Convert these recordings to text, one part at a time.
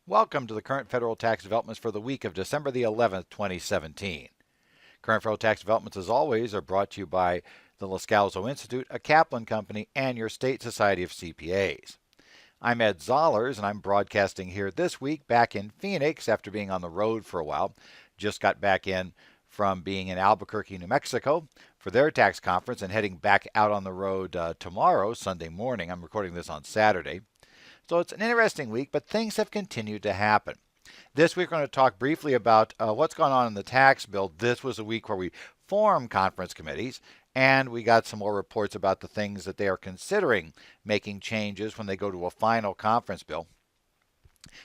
Welcome to the current federal tax developments for the week of December the 11th, 2017. Current federal tax developments, as always, are brought to you by the Loscalzo Institute, a Kaplan Company, and your state society of CPAs. I'm Ed Zollers, and I'm broadcasting here this week back in Phoenix after being on the road for a while. Just got back in from being in Albuquerque, New Mexico for their tax conference and heading back out on the road tomorrow, Sunday morning. I'm recording this on Saturday. So it's an interesting week, but things have continued to happen. This week, we're going to talk briefly about what's gone on in the tax bill. This was a week where we formed conference committees, and we got some more reports about the things that they are considering making changes when they go to a final conference bill.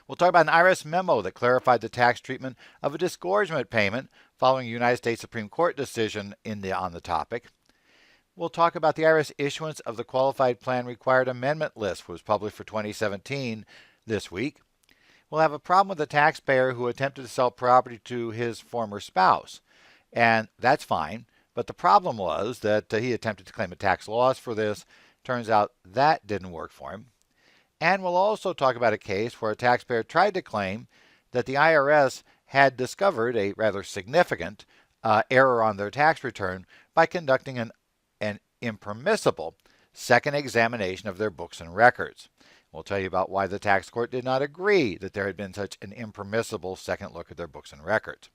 We'll talk about an IRS memo that clarified the tax treatment of a disgorgement payment following a United States Supreme Court decision on the topic. We'll talk about the IRS issuance of the qualified plan required amendment list, which was published for 2017 this week. We'll have a problem with a taxpayer who attempted to sell property to his former spouse, and that's fine. But the problem was that he attempted to claim a tax loss for this. Turns out that didn't work for him. And we'll also talk about a case where a taxpayer tried to claim that the IRS had discovered a rather significant error on their tax return by conducting an impermissible second examination of their books and records. We'll tell you about why the tax court did not agree that there had been such an impermissible second look at their books and records.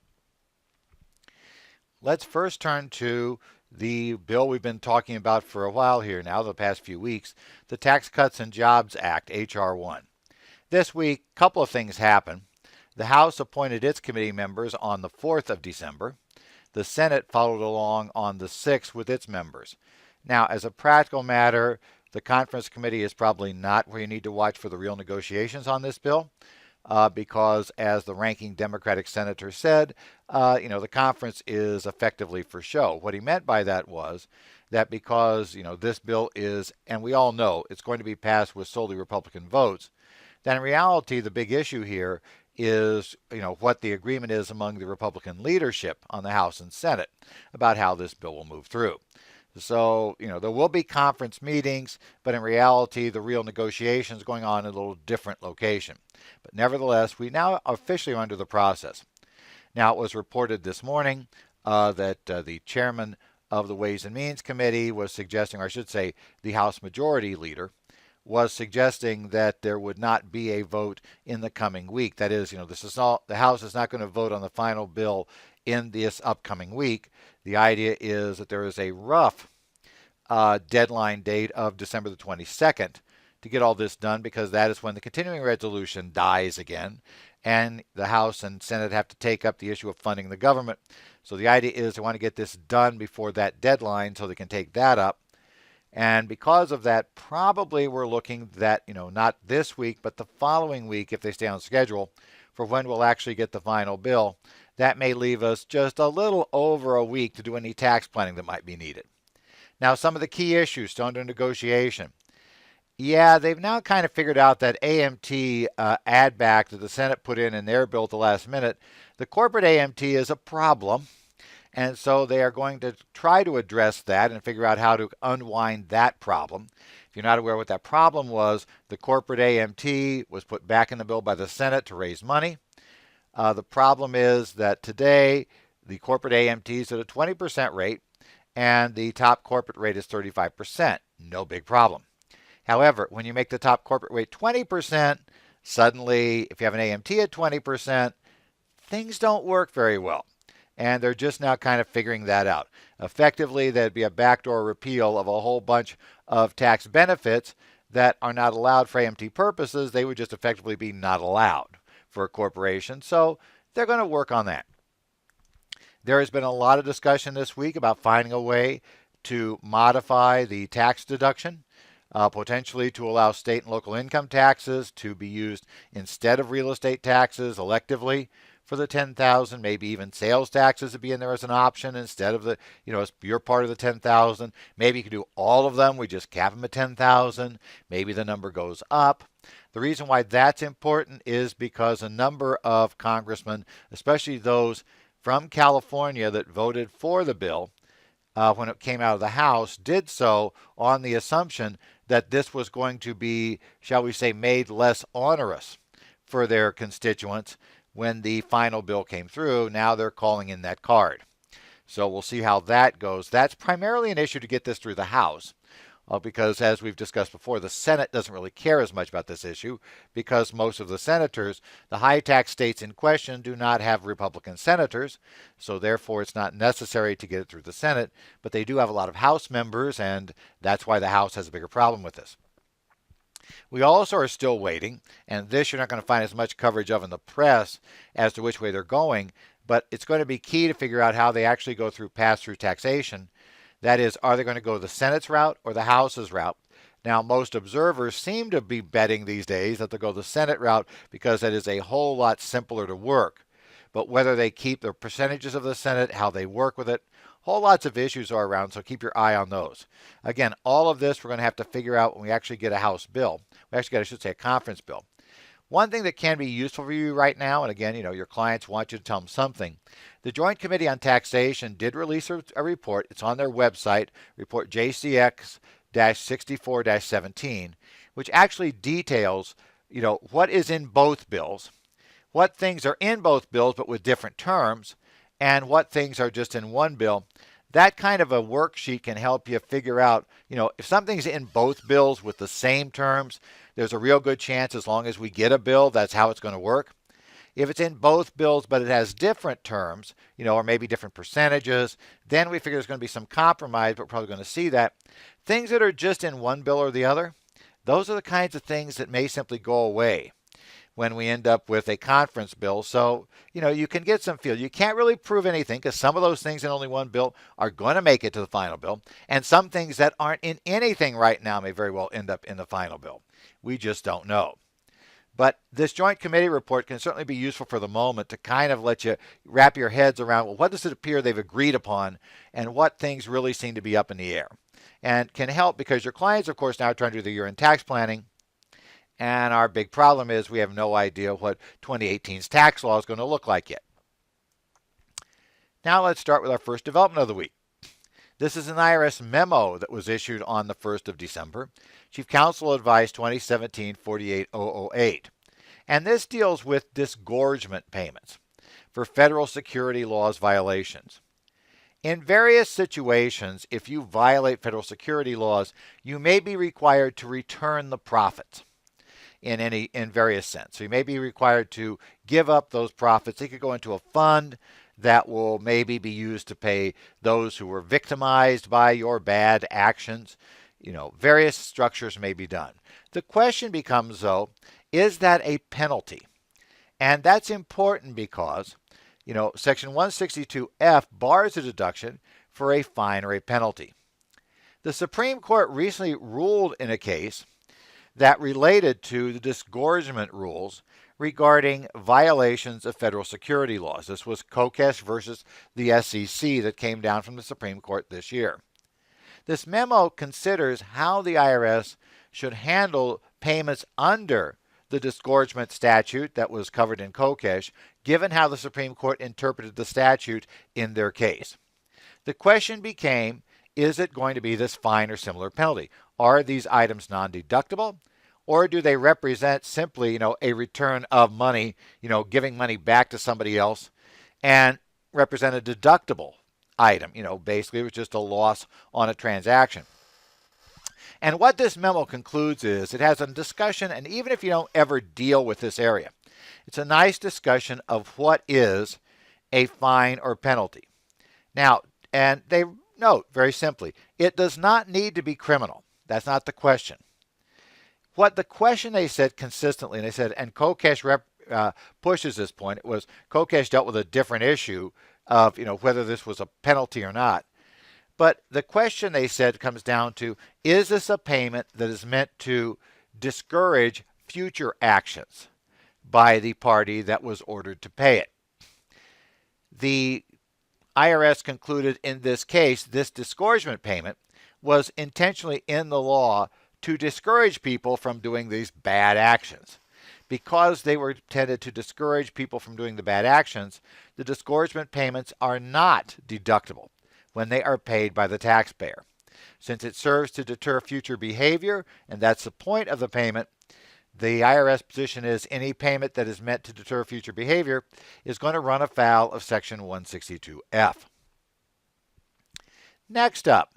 Let's first turn to the bill we've been talking about for a while here now, the past few weeks, the Tax Cuts and Jobs Act, H.R. 1. This week, a couple of things happened. The House appointed its committee members on the 4th of December. The Senate followed along on the 6th with its members. Now, as a practical matter, the conference committee is probably not where you need to watch for the real negotiations on this bill because, as the ranking Democratic senator said, the conference is effectively for show. What he meant by that was that because, this bill is, and we all know, it's going to be passed with solely Republican votes, then in reality, the big issue here is, what the agreement is among the Republican leadership on the House and Senate about how this bill will move through. So, there will be conference meetings, but in reality, the real negotiations going on in a little different location. But nevertheless, we now officially are under the process. Now, it was reported this morning that the chairman of the Ways and Means Committee was suggesting, or I should say, the House Majority Leader was suggesting that there would not be a vote in the coming week. That is, the House is not going to vote on the final bill in this upcoming week. The idea is that there is a rough deadline date of December the 22nd to get all this done, because that is when the continuing resolution dies again, and the House and Senate have to take up the issue of funding the government. So the idea is they want to get this done before that deadline so they can take that up. And because of that, probably we're looking that, not this week, but the following week, if they stay on schedule, for when we'll actually get the final bill. That may leave us just a little over a week to do any tax planning that might be needed. Now, some of the key issues still under negotiation. Yeah, they've now kind of figured out that AMT add back that the Senate put in their bill at the last minute. The corporate AMT is a problem. And so they are going to try to address that and figure out how to unwind that problem. If you're not aware what that problem was, the corporate AMT was put back in the bill by the Senate to raise money. The problem is that today the corporate AMT is at a 20% rate and the top corporate rate is 35%. No big problem. However, when you make the top corporate rate 20%, suddenly if you have an AMT at 20%, things don't work very well. And they're just now kind of figuring that out. Effectively, there'd be a backdoor repeal of a whole bunch of tax benefits that are not allowed for AMT purposes. They would just effectively be not allowed for a corporation. So they're going to work on that. There has been a lot of discussion this week about finding a way to modify the tax deduction, potentially to allow state and local income taxes to be used instead of real estate taxes electively for the $10,000, maybe even sales taxes to be in there as an option instead of the, as you're part of the $10,000. Maybe you can do all of them. We just cap them at $10,000. Maybe the number goes up. The reason why that's important is because a number of congressmen, especially those from California that voted for the bill when it came out of the House, did so on the assumption that this was going to be, shall we say, made less onerous for their constituents when the final bill came through. Now they're calling in that card. So we'll see how that goes. That's primarily an issue to get this through the House. Because as we've discussed before, the Senate doesn't really care as much about this issue because most of the senators, the high tax states in question, do not have Republican senators. So therefore, it's not necessary to get it through the Senate. But they do have a lot of House members, and that's why the House has a bigger problem with this. We also are still waiting, and this you're not going to find as much coverage of in the press as to which way they're going, but it's going to be key to figure out how they actually go through pass-through taxation. That is, are they going to go the Senate's route or the House's route? Now, most observers seem to be betting these days that they'll go the Senate route because that is a whole lot simpler to work. But whether they keep the percentages of the Senate, how they work with it, whole lots of issues are around, so keep your eye on those. Again, all of this we're going to have to figure out when we actually get a House bill. We actually get, I should say, a conference bill. One thing that can be useful for you right now, and again, your clients want you to tell them something. The Joint Committee on Taxation did release a report. It's on their website, report JCX-64-17, which actually details, what is in both bills, what things are in both bills but with different terms, and what things are just in one bill. That kind of a worksheet can help you figure out, if something's in both bills with the same terms, there's a real good chance as long as we get a bill, that's how it's going to work. If it's in both bills but it has different terms, or maybe different percentages, then we figure there's going to be some compromise, but we're probably going to see that. Things that are just in one bill or the other, those are the kinds of things that may simply go away when we end up with a conference bill. So, you can get some feel. You can't really prove anything because some of those things in only one bill are going to make it to the final bill. And some things that aren't in anything right now may very well end up in the final bill. We just don't know. But this joint committee report can certainly be useful for the moment to kind of let you wrap your heads around, well, what does it appear they've agreed upon and what things really seem to be up in the air. And can help because your clients, of course, now are trying to do their year-end tax planning. And our big problem is we have no idea what 2018's tax law is going to look like yet. Now let's start with our first development of the week. This is an IRS memo that was issued on the 1st of December. Chief Counsel Advice 2017-48008. And this deals with disgorgement payments for federal security laws violations. In various situations, if you violate federal security laws, you may be required to return the profits in various sense. So you may be required to give up those profits. They could go into a fund that will maybe be used to pay those who were victimized by your bad actions. Various structures may be done. The question becomes, though, is that a penalty? And that's important because, Section 162F bars a deduction for a fine or a penalty. The Supreme Court recently ruled in a case that related to the disgorgement rules regarding violations of federal security laws. This was Kokesh versus the SEC that came down from the Supreme Court this year. This memo considers how the IRS should handle payments under the disgorgement statute that was covered in Kokesh, given how the Supreme Court interpreted the statute in their case. The question became, is it going to be this fine or similar penalty? Are these items non-deductible? Or do they represent simply, a return of money, giving money back to somebody else and represent a deductible item? Basically it was just a loss on a transaction. And what this memo concludes is it has a discussion, and even if you don't ever deal with this area, it's a nice discussion of what is a fine or penalty. Now, and they note very simply, it does not need to be criminal. That's not the question. What the question they said consistently, and they said, and Kokesh pushes this point, it was Kokesh dealt with a different issue of, whether this was a penalty or not. But the question they said comes down to, is this a payment that is meant to discourage future actions by the party that was ordered to pay it? The IRS concluded in this case, this disgorgement payment was intentionally in the law to discourage people from doing these bad actions. Because they were intended to discourage people from doing the bad actions, the disgorgement payments are not deductible when they are paid by the taxpayer. Since it serves to deter future behavior, and that's the point of the payment, the IRS position is any payment that is meant to deter future behavior is going to run afoul of Section 162F. Next up,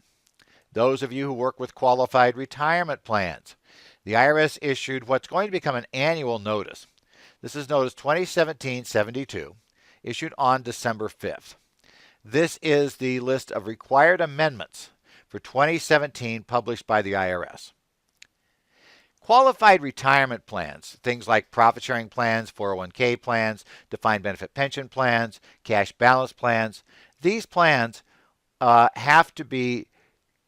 those of you who work with qualified retirement plans. The IRS issued what's going to become an annual notice. This is Notice 2017-72, issued on December 5th. This is the list of required amendments for 2017 published by the IRS. Qualified retirement plans, things like profit-sharing plans, 401k plans, defined benefit pension plans, cash balance plans, these plans have to be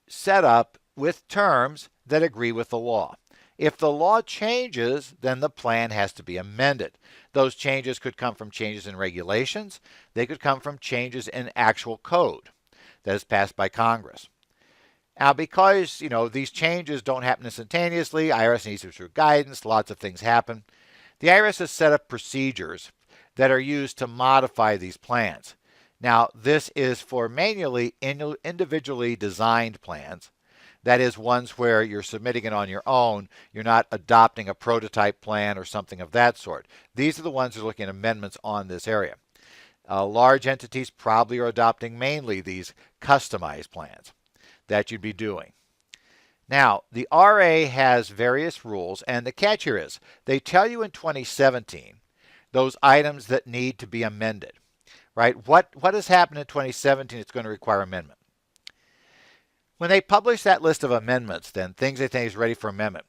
set up with terms that agree with the law. If the law changes, then the plan has to be amended. Those changes could come from changes in regulations. They could come from changes in actual code that is passed by Congress. Now, because, these changes don't happen instantaneously, IRS needs to issue guidance, lots of things happen. The IRS has set up procedures that are used to modify these plans. Now, this is for manually individually designed plans. That is, ones where you're submitting it on your own. You're not adopting a prototype plan or something of that sort. These are the ones that are looking at amendments on this area. Large entities probably are adopting mainly these customized plans that you'd be doing. Now, the RA has various rules, and the catch here is they tell you in 2017 those items that need to be amended, right? What has happened in 2017 that's going to require amendment? When they publish that list of amendments, then things they think is ready for amendment,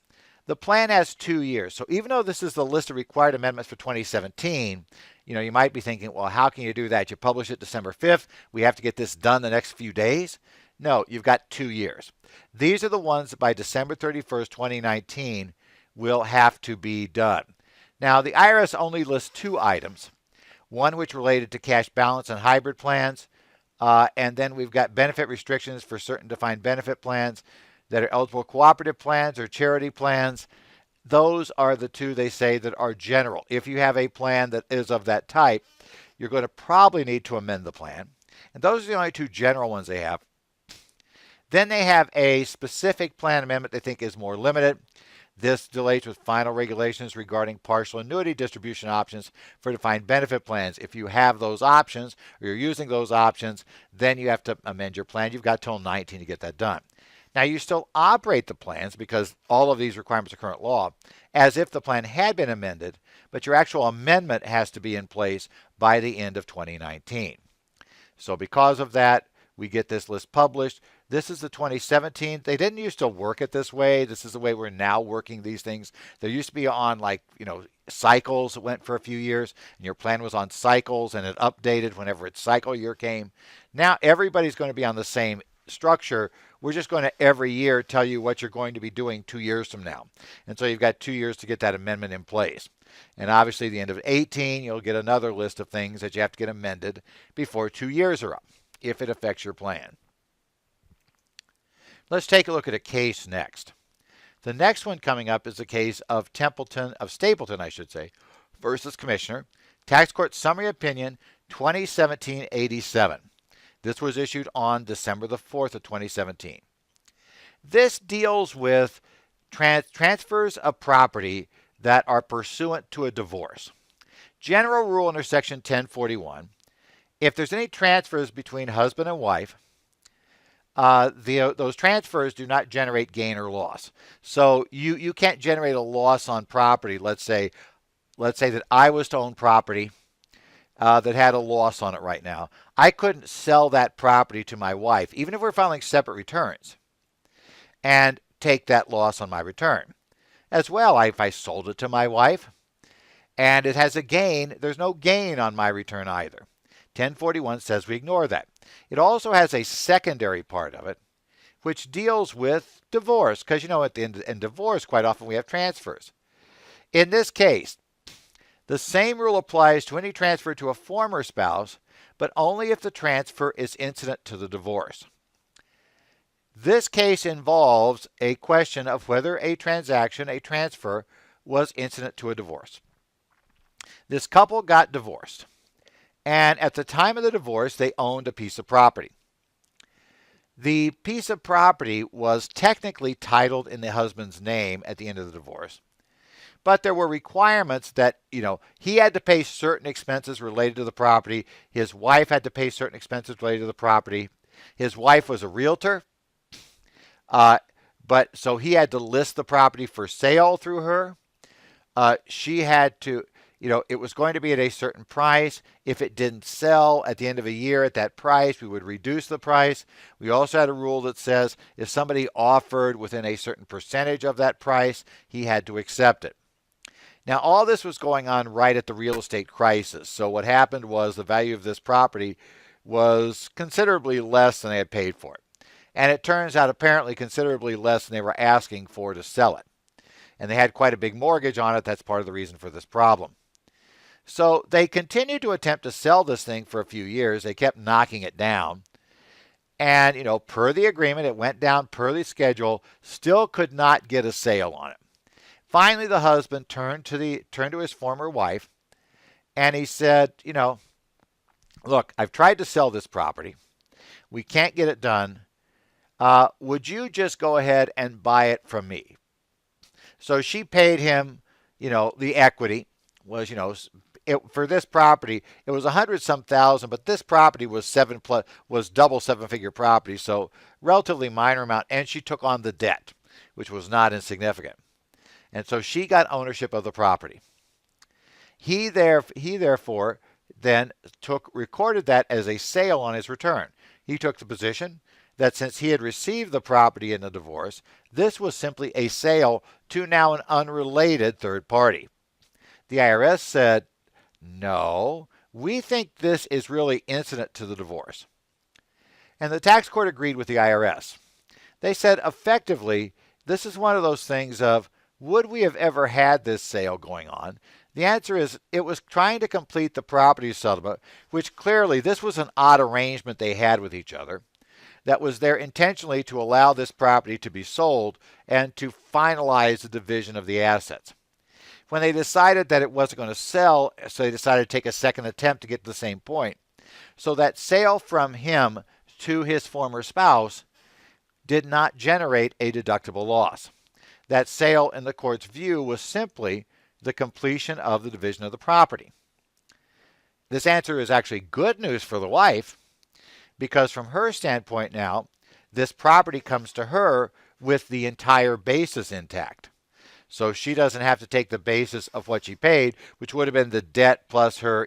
the plan has 2 years. So even though this is the list of required amendments for 2017, you might be thinking, well, how can you do that? You publish it December 5th. We have to get this done the next few days. No, you've got 2 years. These are the ones that by December 31st, 2019 will have to be done. Now, the IRS only lists 2 items, one which related to cash balance and hybrid plans, and then we've got benefit restrictions for certain defined benefit plans that are eligible cooperative plans or charity plans. Those are the 2 they say that are general. If you have a plan that is of that type, you're going to probably need to amend the plan. And those are the only 2 general ones they have. Then they have a specific plan amendment they think is more limited. This relates with final regulations regarding partial annuity distribution options for defined benefit plans. If you have those options or you're using those options, then you have to amend your plan. You've got till 19 to get that done. Now, you still operate the plans because all of these requirements are current law as if the plan had been amended, but your actual amendment has to be in place by the end of 2019. So because of that, we get this list published. This is the 2017. They didn't used to work it this way. This is the way we're now working these things. There used to be on cycles that went for a few years, and your plan was on cycles, and it updated whenever its cycle year came. Now everybody's going to be on the same structure. We're just going to every year tell you what you're going to be doing 2 years from now. And so you've got 2 years to get that amendment in place. And obviously, at the end of 18, you'll get another list of things that you have to get amended before 2 years are up, if it affects your plan. Let's take a look at a case next. The next one coming up is the case of Stapleton, versus Commissioner, Tax Court Summary Opinion 2017-87. This was issued on December the 4th of 2017. This deals with transfers of property that are pursuant to a divorce. General rule under Section 1041, if there's any transfers between husband and wife, those transfers do not generate gain or loss. So you can't generate a loss on property. Let's say that I was to own property that had a loss on it right now. I couldn't sell that property to my wife, even if we're filing separate returns, and take that loss on my return. As well, if I sold it to my wife and it has a gain, there's no gain on my return either. 1041 says we ignore that. It also has a secondary part of it, which deals with divorce, because in divorce, quite often we have transfers. In this case, the same rule applies to any transfer to a former spouse, but only if the transfer is incident to the divorce. This case involves a question of whether a transfer, was incident to a divorce. This couple got divorced, and at the time of the divorce, they owned a piece of property. The piece of property was technically titled in the husband's name at the end of the divorce, but there were requirements that, he had to pay certain expenses related to the property. His wife had to pay certain expenses related to the property. His wife was a realtor, but so he had to list the property for sale through her. She had to, it was going to be at a certain price. If it didn't sell at the end of a year at that price, we would reduce the price. We also had a rule that says if somebody offered within a certain percentage of that price, he had to accept it. Now, all this was going on right at the real estate crisis. So what happened was the value of this property was considerably less than they had paid for it. And it turns out apparently considerably less than they were asking for to sell it. And they had quite a big mortgage on it. That's part of the reason for this problem. So they continued to attempt to sell this thing for a few years. They kept knocking it down. And, per the agreement, it went down per the schedule, still could not get a sale on it. Finally, the husband turned to his former wife, and he said, look, I've tried to sell this property. We can't get it done. Would you just go ahead and buy it from me? So she paid him, the equity was, for this property, it was $100-some thousand, but this property was double seven-figure property, so relatively minor amount, and she took on the debt, which was not insignificant. And so she got ownership of the property. He therefore then recorded that as a sale on his return. He took the position that since he had received the property in the divorce, this was simply a sale to now an unrelated third party. The IRS said, no, we think this is really incident to the divorce. And the tax court agreed with the IRS. They said, effectively, this is one of those things of, would we have ever had this sale going on? The answer is it was trying to complete the property settlement, which clearly this was an odd arrangement they had with each other that was there intentionally to allow this property to be sold and to finalize the division of the assets. When they decided that it wasn't going to sell, so they decided to take a second attempt to get to the same point. So that sale from him to his former spouse did not generate a deductible loss. That sale, in the court's view, was simply the completion of the division of the property. This answer is actually good news for the wife, because from her standpoint now, this property comes to her with the entire basis intact. So she doesn't have to take the basis of what she paid, which would have been the debt plus her,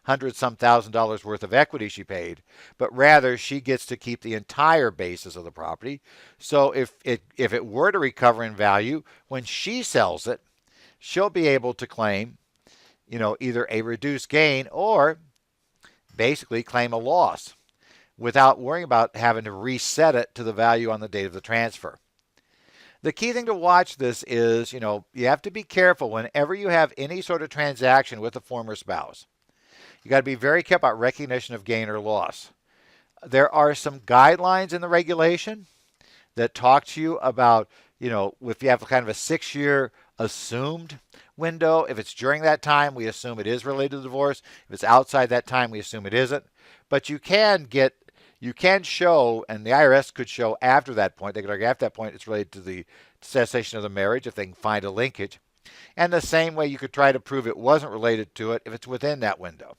$100-some thousand worth of equity she paid, but rather she gets to keep the entire basis of the property. So if it were to recover in value, when she sells it, she'll be able to claim, either a reduced gain or basically claim a loss without worrying about having to reset it to the value on the date of the transfer. The key thing to watch this is, you have to be careful whenever you have any sort of transaction with a former spouse. You got to be very careful about recognition of gain or loss. There are some guidelines in the regulation that talk to you about, if you have kind of a 6-year assumed window, if it's during that time, we assume it is related to the divorce. If it's outside that time, we assume it isn't. But you can show, and the IRS could show after that point, they could argue after that point it's related to the cessation of the marriage if they can find a linkage. And the same way you could try to prove it wasn't related to it if it's within that window.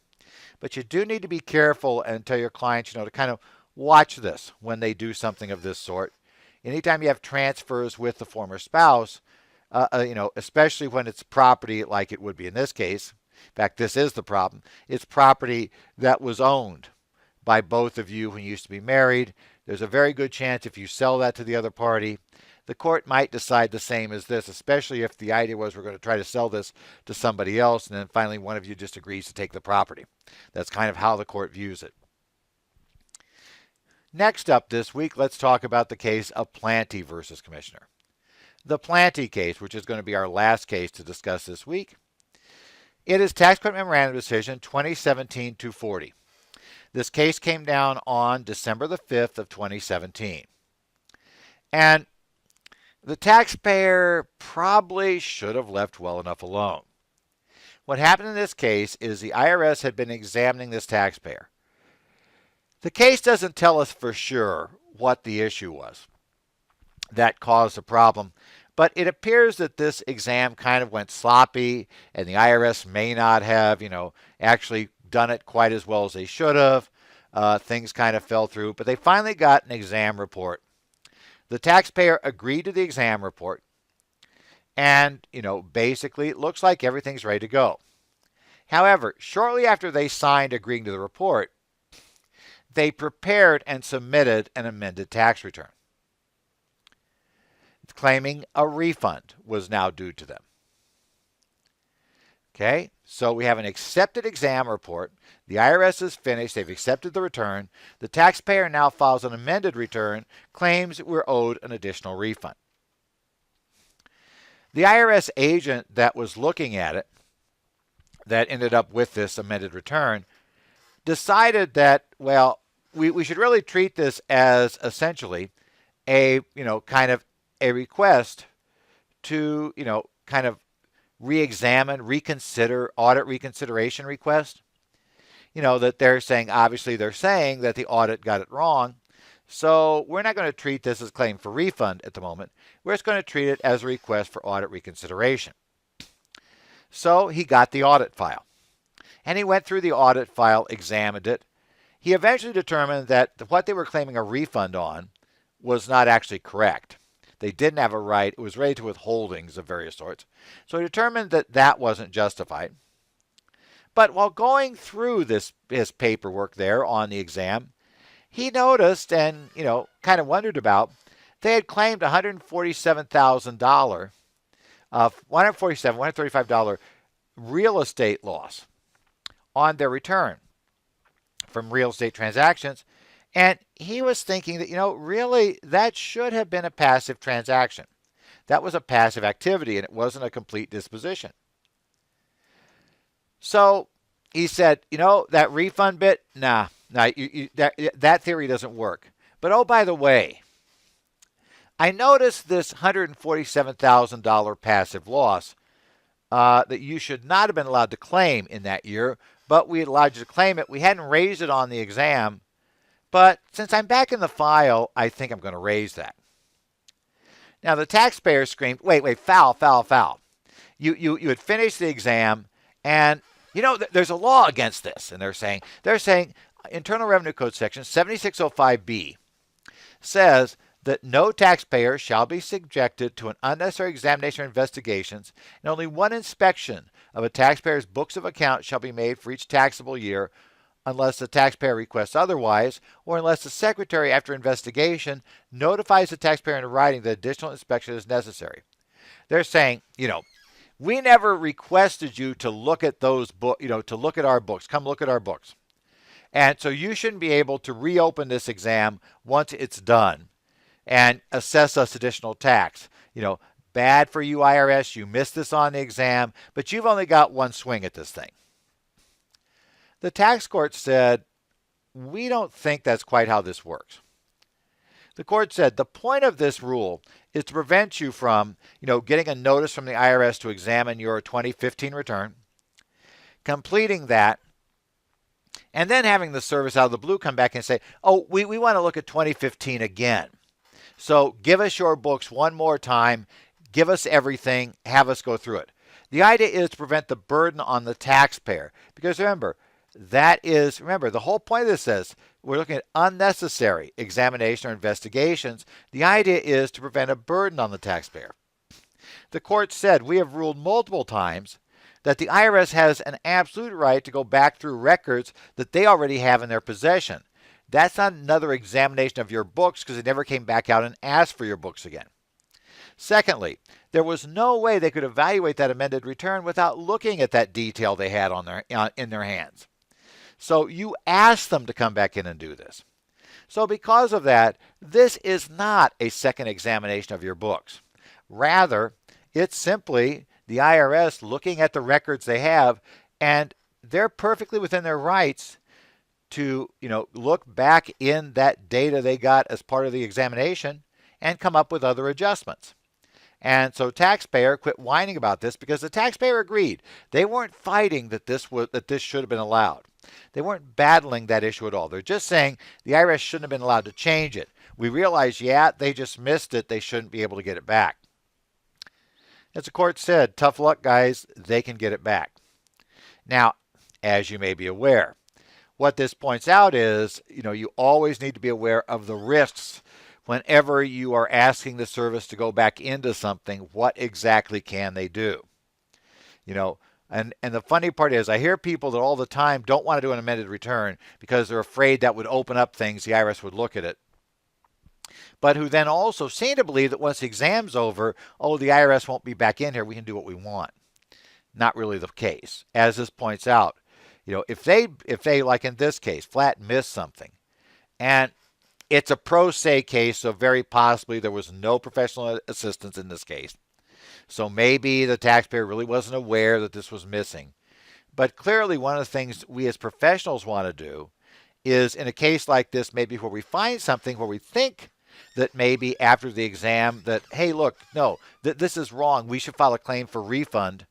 But you do need to be careful and tell your clients, to kind of watch this when they do something of this sort. Anytime you have transfers with the former spouse, especially when it's property like it would be in this case. In fact, this is the problem. It's property that was owned by both of you when you used to be married. There's a very good chance if you sell that to the other party, the court might decide the same as this, especially if the idea was we're going to try to sell this to somebody else, and then finally one of you just agrees to take the property. That's kind of how the court views it. Next up this week, let's talk about the case of Planty versus Commissioner. The Planty case, which is going to be our last case to discuss this week, it is Tax Prep Miranda decision 2017-240. This case came down on December the 5th of 2017. And the taxpayer probably should have left well enough alone. What happened in this case is the IRS had been examining this taxpayer. The case doesn't tell us for sure what the issue was that caused the problem, But it appears that this exam kind of went sloppy, and the IRS may not have, actually done it quite as well as they should have. Things kind of fell through, but they finally got an exam report. The taxpayer agreed to the exam report, and, basically it looks like everything's ready to go. However, shortly after they signed agreeing to the report, they prepared and submitted an amended tax return, claiming a refund was now due to them. Okay, so we have an accepted exam report. The IRS is finished. They've accepted the return. The taxpayer now files an amended return, claims we're owed an additional refund. The IRS agent that was looking at it, that ended up with this amended return, decided that, well, we should really treat this as essentially a, kind of a request to, kind of re-examine, reconsider, audit reconsideration request. That they're saying, obviously they're saying that the audit got it wrong. So we're not going to treat this as a claim for refund at the moment. We're just going to treat it as a request for audit reconsideration. So he got the audit file. And he went through the audit file, examined it. He eventually determined that what they were claiming a refund on was not actually correct. They didn't have a right. It was related to withholdings of various sorts. So he determined that that wasn't justified. But while going through his paperwork there on the exam, he noticed and, kind of wondered about, they had claimed $147,000, $135 real estate loss on their return from real estate transactions. And he was thinking that, really that should have been a passive transaction. That was a passive activity and it wasn't a complete disposition. So he said, that refund bit, nah, that theory doesn't work. But oh, by the way, I noticed this $147,000 passive loss that you should not have been allowed to claim in that year, but we allowed you to claim it. We hadn't raised it on the exam, but since I'm back in the file, I think I'm going to raise that. Now the taxpayer screamed, wait, foul. You had finished the exam, and there's a law against this, and they're saying Internal Revenue Code section 7605B says that no taxpayer shall be subjected to an unnecessary examination or investigations, and only one inspection of a taxpayer's books of account shall be made for each taxable year unless the taxpayer requests otherwise, or unless the secretary, after investigation, notifies the taxpayer in writing that additional inspection is necessary. They're saying, we never requested you to look at those books, to look at our books. Come look at our books. And so you shouldn't be able to reopen this exam once it's done and assess us additional tax. Bad for you, IRS. You missed this on the exam, but you've only got one swing at this thing. The tax court said, we don't think that's quite how this works. The court said the point of this rule is to prevent you from, getting a notice from the IRS to examine your 2015 return, completing that, and then having the service out of the blue come back and say, oh, we want to look at 2015 again. So give us your books one more time, give us everything, have us go through it. The idea is to prevent the burden on the taxpayer. Because remember, the whole point of this is we're looking at unnecessary examination or investigations. The idea is to prevent a burden on the taxpayer. The court said we have ruled multiple times that the IRS has an absolute right to go back through records that they already have in their possession. That's not another examination of your books because they never came back out and asked for your books again. Secondly, there was no way they could evaluate that amended return without looking at that detail they had in their hands. So you asked them to come back in and do this. So because of that, this is not a second examination of your books. Rather, it's simply the IRS looking at the records they have, and they're perfectly within their rights to, look back in that data they got as part of the examination and come up with other adjustments. And so taxpayer quit whining about this because the taxpayer agreed. They weren't fighting that this should have been allowed. They weren't battling that issue at all. They're just saying the IRS shouldn't have been allowed to change it. We realize, they just missed it. They shouldn't be able to get it back. As the court said, tough luck, guys, they can get it back. Now, as you may be aware, what this points out is, you always need to be aware of the risks whenever you are asking the service to go back into something. What exactly can they do? And the funny part is I hear people that all the time don't want to do an amended return because they're afraid that would open up things, the IRS would look at it. But who then also seem to believe that once the exam's over, oh, the IRS won't be back in here, we can do what we want. Not really the case. As this points out, if they like in this case, flat miss something, and it's a pro se case, so very possibly there was no professional assistance in this case. So maybe the taxpayer really wasn't aware that this was missing. But clearly one of the things we as professionals want to do is in a case like this, maybe where we find something where we think that maybe after the exam that, hey, look, no, this is wrong. We should file a claim for refund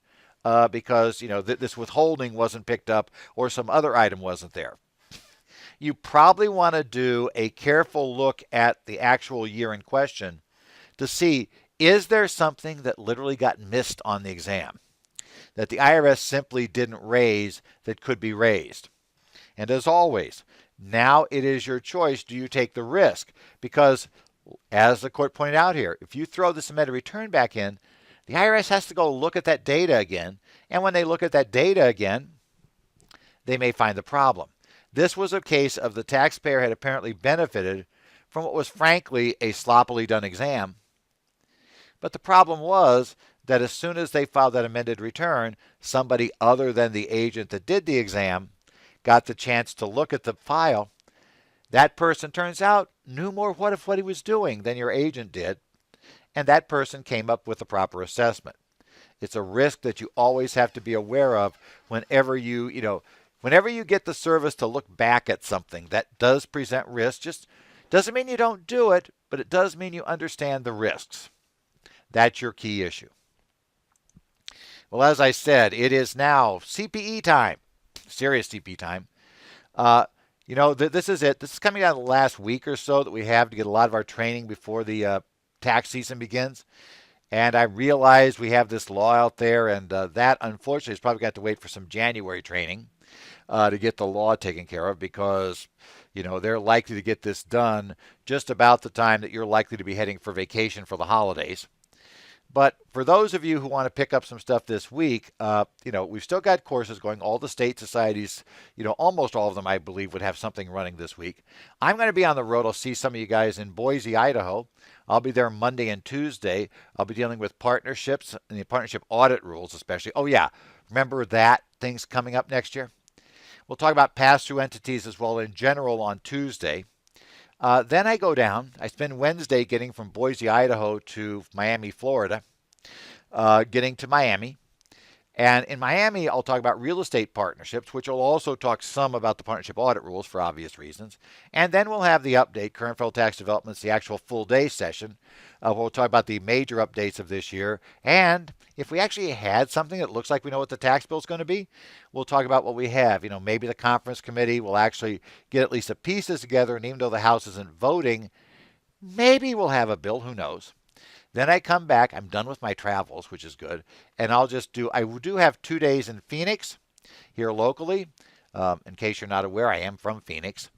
because, this withholding wasn't picked up or some other item wasn't there. You probably want to do a careful look at the actual year in question to see, is there something that literally got missed on the exam that the IRS simply didn't raise that could be raised? And as always, now it is your choice. Do you take the risk? Because as the court pointed out here, if you throw this amended return back in, the IRS has to go look at that data again. And when they look at that data again, they may find the problem. This was a case of the taxpayer had apparently benefited from what was frankly a sloppily done exam. But the problem was that as soon as they filed that amended return, somebody other than the agent that did the exam got the chance to look at the file. That person, turns out, knew more what he was doing than your agent did, and that person came up with the proper assessment. It's a risk that you always have to be aware of whenever whenever you get the service to look back at something that does present risk. Just doesn't mean you don't do it, but it does mean you understand the risks. That's your key issue. Well, as I said, it is now CPE time, serious CPE time. This is it. This is coming out of the last week or so that we have to get a lot of our training before the tax season begins. And I realize we have this law out there, and that, unfortunately, is probably got to wait for some January training to get the law taken care of because, they're likely to get this done just about the time that you're likely to be heading for vacation for the holidays. But for those of you who want to pick up some stuff this week, we've still got courses going. All the state societies, almost all of them, I believe, would have something running this week. I'm going to be on the road. I'll see some of you guys in Boise, Idaho. I'll be there Monday and Tuesday. I'll be dealing with partnerships and the partnership audit rules especially. Oh, yeah. Remember that? Things coming up next year. We'll talk about pass-through entities as well in general on Tuesday. Then I go down. I spend Wednesday getting from Boise, Idaho to Miami, Florida, getting to Miami. And in Miami, I'll talk about real estate partnerships, which will also talk some about the partnership audit rules for obvious reasons. And then we'll have the update, current federal tax developments, the actual full day session. We'll talk about the major updates of this year. And if we actually had something that looks like we know what the tax bill is going to be, we'll talk about what we have. Maybe the conference committee will actually get at least the pieces together. And even though the House isn't voting, maybe we'll have a bill. Who knows? Then I come back. I'm done with my travels, which is good. And I do have 2 days in Phoenix here locally. In case you're not aware, I am from Phoenix.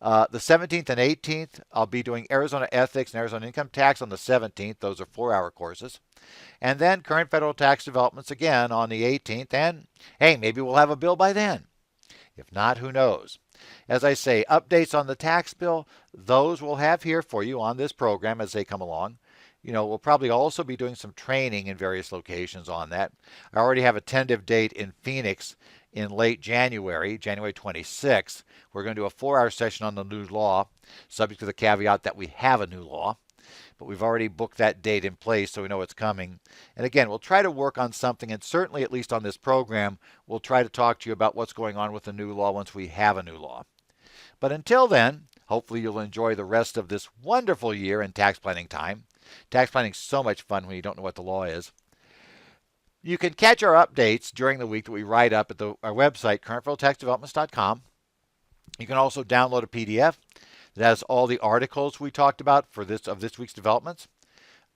The 17th and 18th, I'll be doing Arizona Ethics and Arizona Income Tax on the 17th. Those are 4-hour courses. And then current federal tax developments again on the 18th. And, hey, maybe we'll have a bill by then. If not, who knows? As I say, updates on the tax bill, those we'll have here for you on this program as they come along. We'll probably also be doing some training in various locations on that. I already have a tentative date in Phoenix in late January, January 26th. We're going to do a 4-hour session on the new law, subject to the caveat that we have a new law. But we've already booked that date in place, so we know it's coming. And again, we'll try to work on something, and certainly at least on this program, we'll try to talk to you about what's going on with the new law once we have a new law. But until then, hopefully you'll enjoy the rest of this wonderful year in tax planning time. Tax planning is so much fun when you don't know what the law is. You can catch our updates during the week that we write up at our website, currentfederaltaxdevelopments.com. You can also download a PDF that has all the articles we talked about of this week's developments.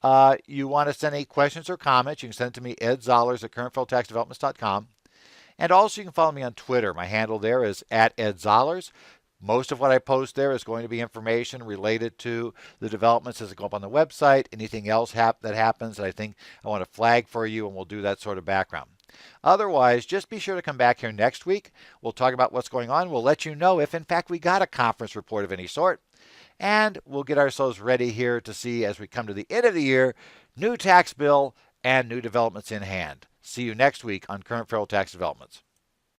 You want to send any questions or comments, you can send it to me, Ed Zollers at currentfederaltaxdevelopments.com. And also, you can follow me on Twitter. My handle there is at Ed Zollers. Most of what I post there is going to be information related to the developments as they go up on the website. Anything else that happens that I think I want to flag for you, and we'll do that sort of background. Otherwise, just be sure to come back here next week. We'll talk about what's going on. We'll let you know if, in fact, we got a conference report of any sort. And we'll get ourselves ready here to see, as we come to the end of the year, new tax bill and new developments in hand. See you next week on Current Federal Tax Developments.